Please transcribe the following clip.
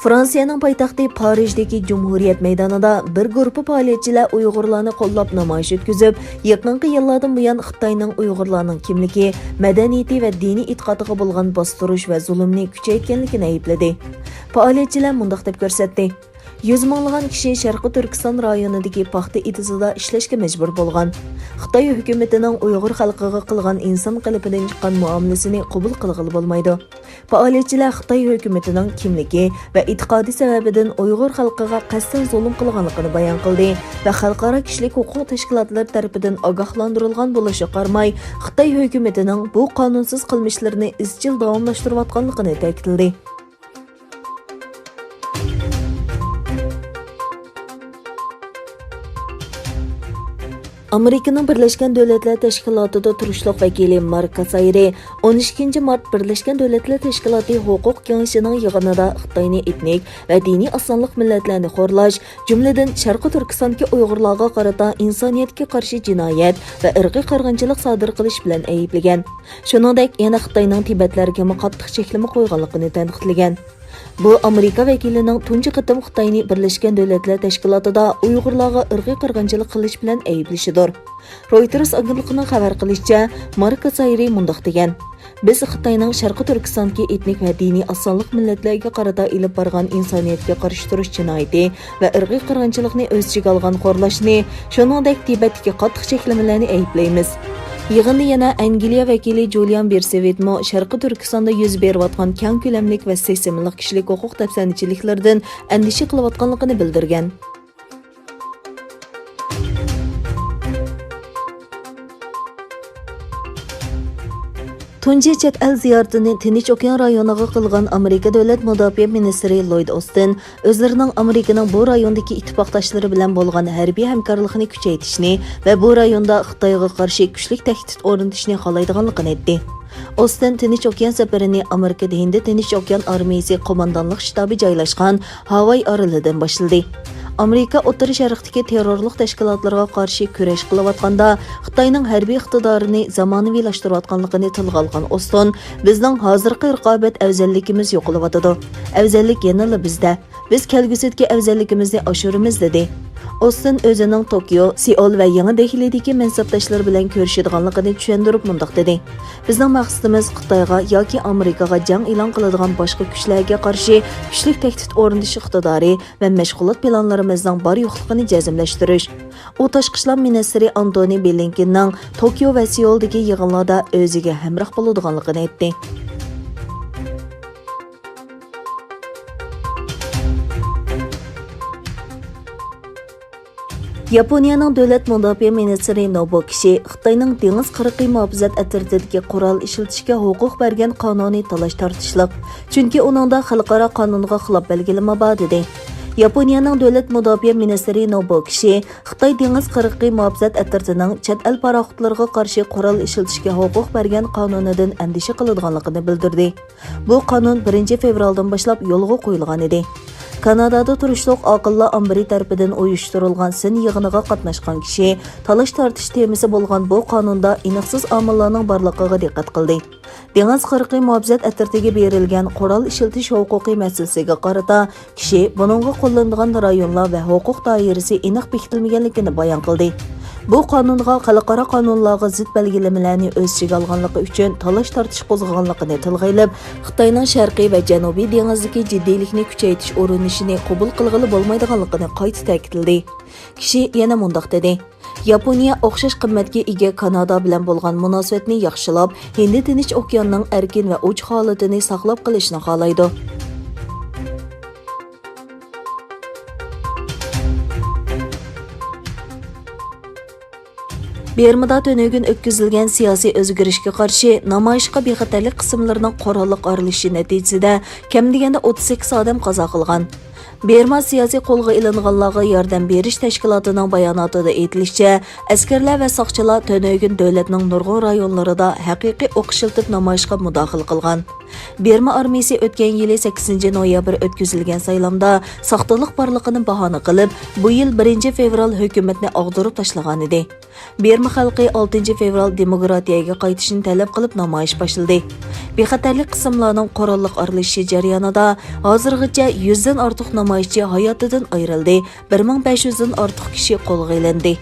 Fransiyaning poytaxti Parijdagi Cumhuriyet meydanida bir guruh faoliyatchilar Uyg'urlarni qo'llab namoyish o'tkazib, yaqinqi yillardan buyon Xitoyning Uyg'urlarning kimligi, madaniyati va diniy e'tiqodiga bo'lgan bostirish va zulmni kuchaytganligini aybladi. Faoliyatchilar mundaq deb ko'rsatdi: 100 minglagan kishi Sharqiy Turkiston rayonidagi paxta itizida ishlashga majbur bo'lgan. Xitoy hukumatining Uyg'ur xalqiga qilgan inson qalbidan chiqqan muomalasini qabul qilg'ili bo'lmaydi. Faoliyatchilar Xitoy hukumatining kimligi va e'tiqodi sababidan Uyg'ur xalqiga qasddan zulm qilganligini bayon qildi va xalqaro kishilik huquq tashkilotlari tomonidan ogohlantirilgan bo'lishi qaramay, Xitoy hukumatining bu qonunsiz qilmishlarini izchil davomlashtirayotganligini ta'kidladi. Amerikaning Birleşken Devletler Teşkilatı'da turuşluq vakili Mark Kasayri 12 Mart Birleşken Devletler Teşkilatı Huquq Kengashining yig'inida Xitoyni etnik va diniy asonliq millatlarni xo'rlash, jumladan Sharqiy Turkistondagi Uyg'urlarga qarata insoniyatga qarshi jinoyat va irqiy qirg'inchilik sodir qilish bilan ayblagan. Shuningdek, yana Xitoyning Tibetlarga qattiq cheklama qo'yganligini tanqidlagan. Bu Amerika vakilining tunji qatim Xitoyni Birleşken Devletler Teşkilatı'da Uyg'urlarga irqiy qirg'inchilik qilish bilan ayblashidir. Reuters agentligining xabar qilishicha, Mark Kasayri mundaq degan: "Biz Xitoyning Sharqiy Turkistondagi etnik va diniy asonliq millatlarga qarata ilib borgan insoniyatga qarshi turish jinoyati va irqiy qirg'inchilikni o'z ichiga olgan xo'rlashni, shuningdek Tibetdagi qattiq cheklamalarni ayblaymiz." Yig'inda yana Angliya vakili Julian Bersevitmo Sharqiy Turkistonda yuz berayotgan keng ko'lamlik va sesimliq kishilik huquq tafsirchiliklardan andisha qilayotganligini bildirgan. Tunji chet el ziyoratini Tinch okean rayoniga qilgan Amerika Davlat Mudofaa ministri Lloyd Austin o'zlarining Amerikaning bu rayondagi ittifoqdoshlari bilan bo'lgan harbiy hamkorlikni kuchaytirishni va bu rayonda Xitoyga qarshi kuchli tahdid o'rnatishni xohlaydiganligini aytdi. Austin Tinch okean safarini Amerikada Hind Tinch okean armiyasi qo'mondonlik shtabi joylashgan Havay orolidan boshladi. Amerika O'rta Sharqdagi terrorlik tashkilotlariga qarshi kurash qilayotganda Xitoyning harbiy iqtidorini zamonaviylashtirayotganligini tilga olgan Austin, bizning hozirgi raqobat afzalligimiz yo'qolyotdi. Afzallik yanada bizda. Biz kelgusidagi afzalligimizni oshiramiz dedi. Austin o'zining Tokyo, Seul va Yangi Dehlidagi mansabdoshlari bilan ko'rishadiganligini tushuntirib mundaq dedi: "Bizning maqsadimiz Xitoyga yoki Amerikaga jang e'lon qiladigan boshqa kuchlarga qarshi kuchli tahdid o'rnatish iqtidori va mashg'ulot planlarimizning bor yo'qligini jazmlashtirish." U tashqi ishlar ministri Antony Blinkenning Tokyo va Seuldagi yig'inlarda o'ziga hamroh bo'ladiganligini aytdi. Yaponiyaning davlat mudofaa ministri Nobuo Kishi Xitoyning dengiz qirg'i muhofazat atrofidagi qurol ishlatishga huquq bergan qonuniy talash tortishliq, chunki uningda xalqaro qonunga xilof belgilama bor dedi. Yaponiyaning davlat mudofaa ministri Nobuo Kishi Xitoy dengiz qirg'i muhofazat atrofining chet el paraxodlariga qarshi qurol ishlatishga huquq bergan qonunidan andisha qiladiganligini bildirdi. Bu qonun 1 fevraldan boshlab yo'lga qo'yilgan edi. Kanadada turishliq aqlli Ambri tarafidan uyushtirilgan sin yig'iniga qatnashgan kishi talash tortish temasi bo'lgan bu qonunda aniqsiz omillarning borligiga diqqat qildi. Dengiz qirg'i muhofazat atrofiga berilgan qurol ishlatish huquqiy masalasiga qarata kishi buningga qo'llanilgan rayonlar va huquq doirasi aniq bekitilmaganligini bayon qildi. Bu qonunga xalqaro qonunlarga zid belgilamalarni o'z ichiga olganligi uchun talash tortish qo'zg'aganligini tilga olib, Xitoyning sharqiy va janubiy dengizdagi jiddiylikni kuchaytirish urinishini qabul qilg'ili bo'lmaydiganligini qayta ta'kidladi. Kishi yana mundaq dedi: "Yaponiya o'xshash qimmatga ega Kanada bilan bo'lgan munosabatni yaxshilab, Hind Tinch okeanining erkin va uch holatini saqlab qolishni xohlaydi." Bermuda tönögün ötküzülgen siyasi özgürüşke qarşı namayışqa bexatarlik qismlarining qurolliq arilishi natijasida kam deganda 38 odam qazo qilgan. Berma siyosiy qo'lga ilinganlarga yordam berish tashkilotining bayonotida aytilishicha, askarlar va soqchilar tönögün davlatning nurg'un rayonlarida haqiqiy o'q ishlatib namoyishga mudoxil qilgan. Berma armiyasi o'tgan yili 8 noyabr o'tkazilgan saylamda saxtalik barligini bahona qilib, bu yil 1 fevral hukumatni og'dirib tashlagan edi. Berma xalqi 6 fevral demokratiyaga qaytishini talab qilib namoyish boshladi. Bexatarlik qismlarning qurolliq aralashishi jarayonida hozirgacha 100 dan ortiq namoyishchi hayotidan ayrildi, 1500 dan ortiq kishi qo'lga olindi.